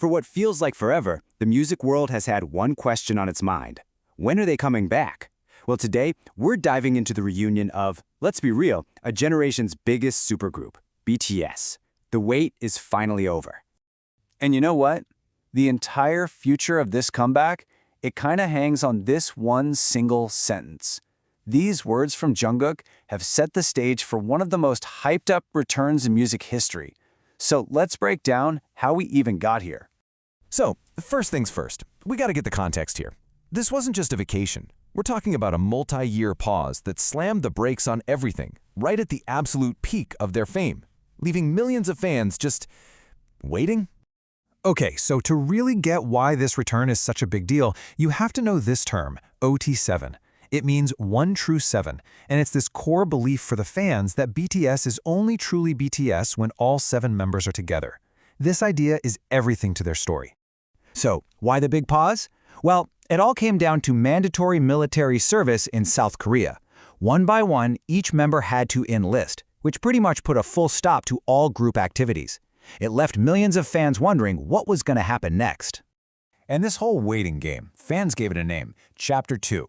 For what feels like forever, the music world has had one question on its mind. When are they coming back? Well, today, we're diving into the reunion of, let's be real, a generation's biggest supergroup, BTS. The wait is finally over. And you know what? The entire future of this comeback, it kind of hangs on this one single sentence. These words from Jungkook have set the stage for one of the most hyped-up returns in music history. So let's break down how we even got here. So, first things first, we gotta get the context here. This wasn't just a vacation. We're talking about a multi-year pause that slammed the brakes on everything, right at the absolute peak of their fame, leaving millions of fans just waiting. Okay, so to really get why this return is such a big deal, you have to know this term, OT7. It means one true seven, and it's this core belief for the fans that BTS is only truly BTS when all 7 members are together. This idea is everything to their story. So, why the big pause? Well, it all came down to mandatory military service in South Korea. One by one, each member had to enlist, which pretty much put a full stop to all group activities. It left millions of fans wondering what was going to happen next. And this whole waiting game, fans gave it a name, Chapter 2.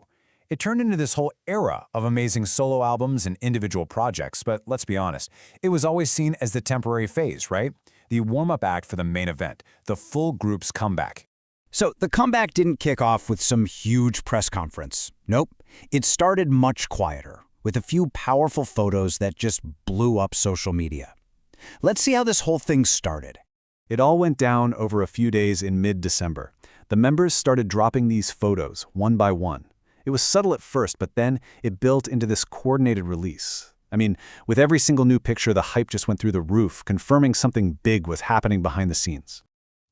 It turned into this whole era of amazing solo albums and individual projects, but let's be honest, it was always seen as the temporary phase, right? The warm-up act for the main event, the full group's comeback. So the comeback didn't kick off with some huge press conference. Nope. It started much quieter, with a few powerful photos that just blew up social media. Let's see how this whole thing started. It all went down over a few days in mid-December. The members started dropping these photos, one by one. It was subtle at first, but then it built into this coordinated release. I mean, with every single new picture, the hype just went through the roof, confirming something big was happening behind the scenes.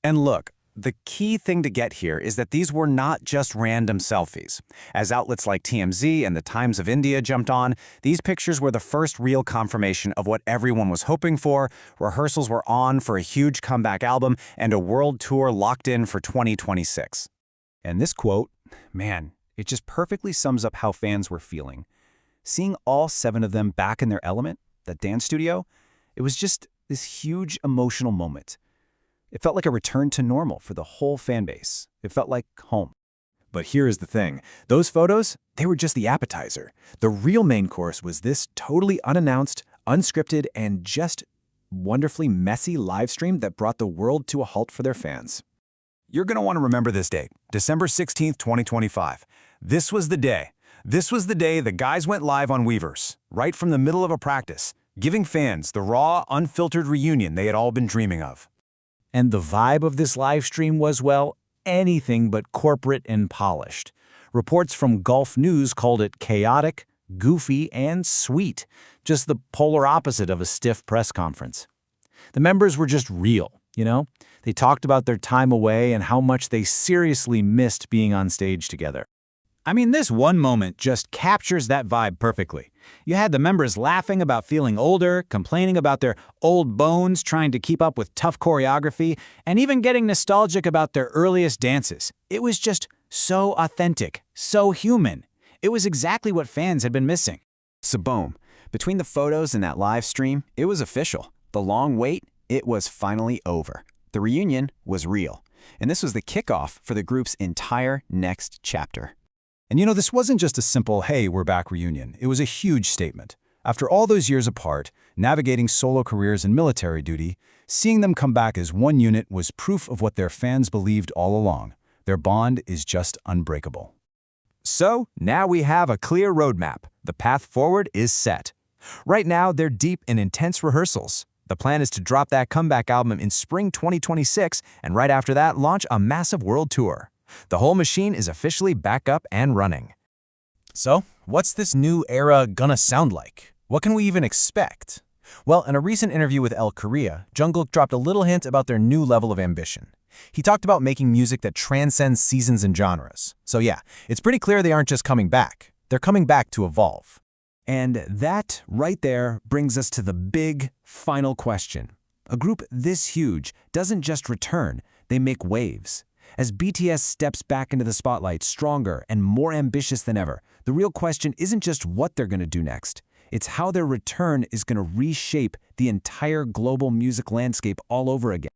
And look, the key thing to get here is that these were not just random selfies. As outlets like TMZ and the Times of India jumped on, these pictures were the first real confirmation of what everyone was hoping for. Rehearsals were on for a huge comeback album and a world tour locked in for 2026. And this quote, man, it just perfectly sums up how fans were feeling. Seeing all 7 of them back in their element, that dance studio, it was just this huge emotional moment. It felt like a return to normal for the whole fan base. It felt like home. But here is the thing. Those photos, they were just the appetizer. The real main course was this totally unannounced, unscripted, and just wonderfully messy live stream that brought the world to a halt for their fans. You're going to want to remember this date, December 16th, 2025. This was the day. This was the day the guys went live on Weverse, right from the middle of a practice, giving fans the raw, unfiltered reunion they had all been dreaming of. And the vibe of this live stream was, well, anything but corporate and polished. Reports from Gulf News called it chaotic, goofy, and sweet, just the polar opposite of a stiff press conference. The members were just real, you know? They talked about their time away and how much they seriously missed being on stage together. I mean, this one moment just captures that vibe perfectly. You had the members laughing about feeling older, complaining about their old bones, trying to keep up with tough choreography, and even getting nostalgic about their earliest dances. It was just so authentic, so human. It was exactly what fans had been missing. So boom, between the photos and that live stream, it was official. The long wait, it was finally over. The reunion was real. And this was the kickoff for the group's entire next chapter. And you know, this wasn't just a simple, hey, we're back reunion. It was a huge statement. After all those years apart, navigating solo careers and military duty, seeing them come back as one unit was proof of what their fans believed all along. Their bond is just unbreakable. So, now we have a clear roadmap. The path forward is set. Right now, they're deep in intense rehearsals. The plan is to drop that comeback album in spring 2026, and right after that, launch a massive world tour. The whole machine is officially back up and running. So, what's this new era gonna sound like? What can we even expect? Well, in a recent interview with Elle Korea, Jungkook dropped a little hint about their new level of ambition. He talked about making music that transcends seasons and genres. So yeah, it's pretty clear they aren't just coming back. They're coming back to evolve. And that, right there, brings us to the big, final question. A group this huge doesn't just return, they make waves. As BTS steps back into the spotlight stronger and more ambitious than ever, the real question isn't just what they're going to do next. It's how their return is going to reshape the entire global music landscape all over again.